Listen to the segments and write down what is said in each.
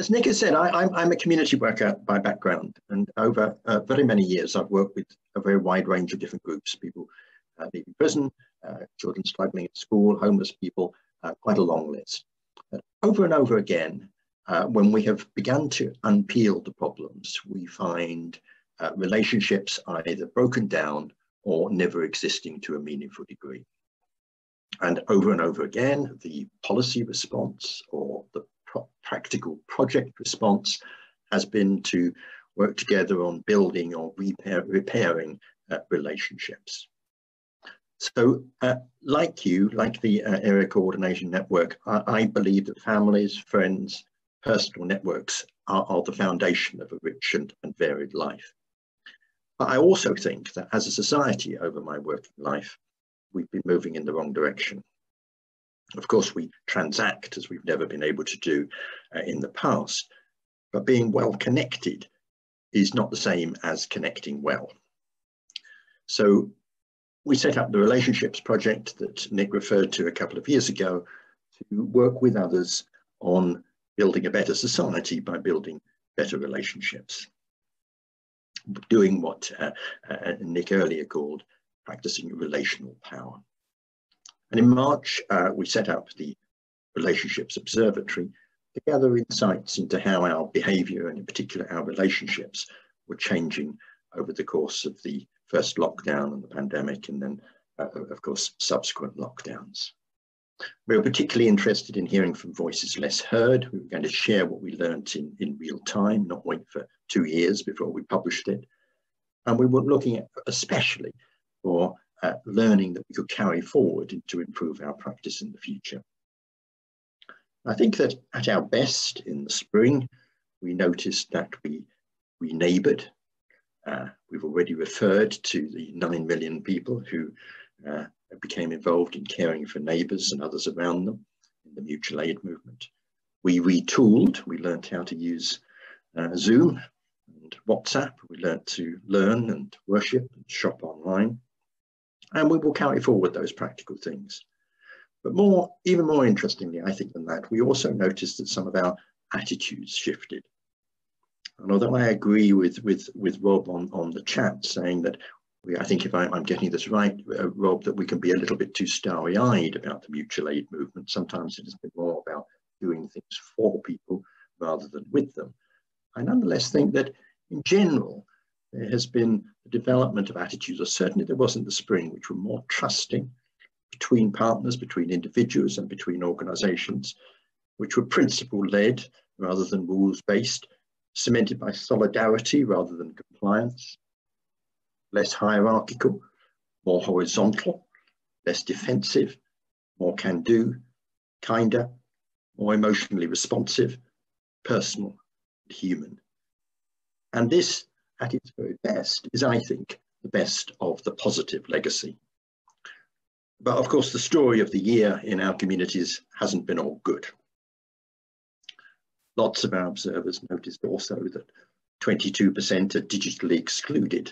As Nick has said, I'm a community worker by background, and over very many years I've worked with a very wide range of different groups, people leaving prison, children struggling at school, homeless people, quite a long list. Over and over again, when we have begun to unpeel the problems, we find relationships either broken down or never existing to a meaningful degree. And over again, the policy response or the practical project response has been to work together on building or repairing relationships. So like you, like the Area Coordination Network, I believe that families, friends, personal networks are the foundation of a rich and varied life. But I also think that as a society over my working life, we've been moving in the wrong direction. Of course, we transact as we've never been able to do in the past, but being well connected is not the same as connecting well. So we set up the Relationships Project that Nick referred to a couple of years ago to work with others on building a better society by building better relationships, doing what Nick earlier called practicing relational power. And in March, we set up the Relationships Observatory to gather insights into how our behaviour and in particular our relationships were changing over the course of the first lockdown and the pandemic, and then of course subsequent lockdowns. We were particularly interested in hearing from voices less heard. We were going to share what we learnt in real time, not wait for 2 years before we published it. And we were looking at especially for learning that we could carry forward to improve our practice in the future. I think that at our best in the spring, we noticed that we neighboured. We've already referred to the 9 million people who became involved in caring for neighbours and others around them in the mutual aid movement. We retooled, we learnt how to use Zoom and WhatsApp. We learnt to learn and worship and shop online. And we will carry forward those practical things. But even more interestingly, I think than that, we also noticed that some of our attitudes shifted. And although I agree with Rob on the chat saying that I think if I'm getting this right, Rob, that we can be a little bit too starry-eyed about the mutual aid movement. Sometimes it has been more about doing things for people rather than with them. I nonetheless think that in general, there has been a development of attitudes, or certainly there was in the spring, which were more trusting between partners, between individuals and between organisations, which were principle-led rather than rules-based, cemented by solidarity rather than compliance, less hierarchical, more horizontal, less defensive, more can-do, kinder, more emotionally responsive, personal, and human. And this, at its very best, is, I think, the best of the positive legacy. But of course, the story of the year in our communities hasn't been all good. Lots of our observers noticed also that 22% are digitally excluded.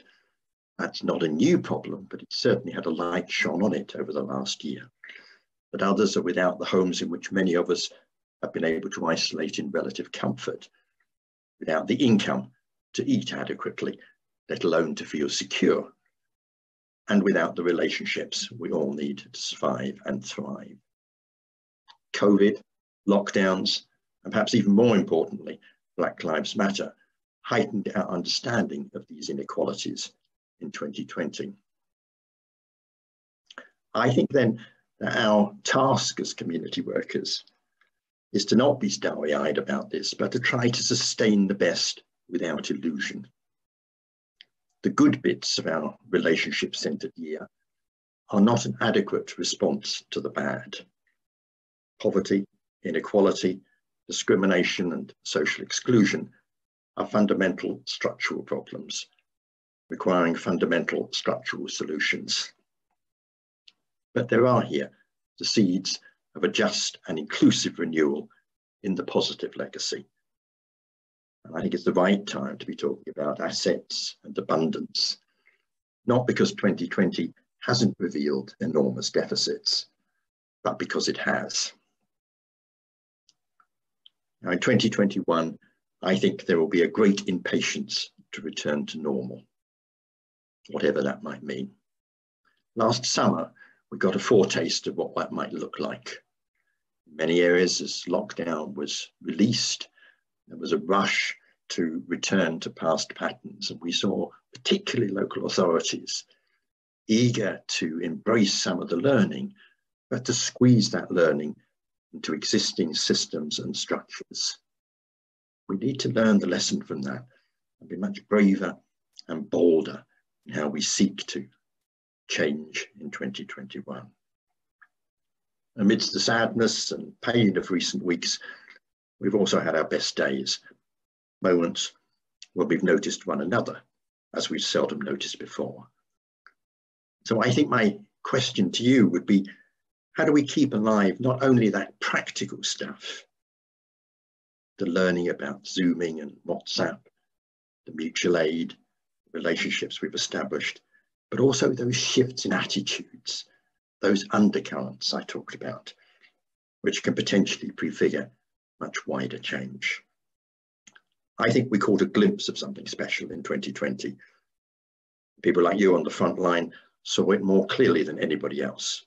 That's not a new problem, but it certainly had a light shone on it over the last year. But others are without the homes in which many of us have been able to isolate in relative comfort, without the income to eat adequately, let alone to feel secure, and without the relationships we all need to survive and thrive. COVID, lockdowns, and perhaps even more importantly, Black Lives Matter, heightened our understanding of these inequalities in 2020. I think then that our task as community workers is to not be starry-eyed about this, but to try to sustain the best without illusion. The good bits of our relationship-centred year are not an adequate response to the bad. Poverty, inequality, discrimination and social exclusion are fundamental structural problems, requiring fundamental structural solutions. But there are here the seeds of a just and inclusive renewal in the positive legacy. And I think it's the right time to be talking about assets and abundance, not because 2020 hasn't revealed enormous deficits, but because it has. Now in 2021, I think there will be a great impatience to return to normal, whatever that might mean. Last summer, we got a foretaste of what that might look like. In many areas, as lockdown was released, there was a rush to return to past patterns, and we saw particularly local authorities eager to embrace some of the learning, but to squeeze that learning into existing systems and structures. We need to learn the lesson from that and be much braver and bolder in how we seek to change in 2021. Amidst the sadness and pain of recent weeks, we've also had our best days, moments where we've noticed one another as we've seldom noticed before. So I think my question to you would be, how do we keep alive not only that practical stuff, the learning about Zooming and WhatsApp, the mutual aid, relationships we've established, but also those shifts in attitudes, those undercurrents I talked about, which can potentially prefigure much wider change. I think we caught a glimpse of something special in 2020. People like you on the front line saw it more clearly than anybody else.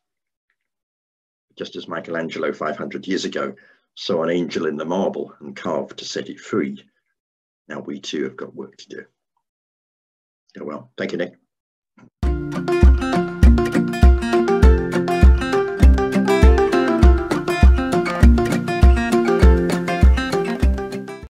Just as Michelangelo 500 years ago saw an angel in the marble and carved to set it free, now we too have got work to do. So well, thank you, Nick.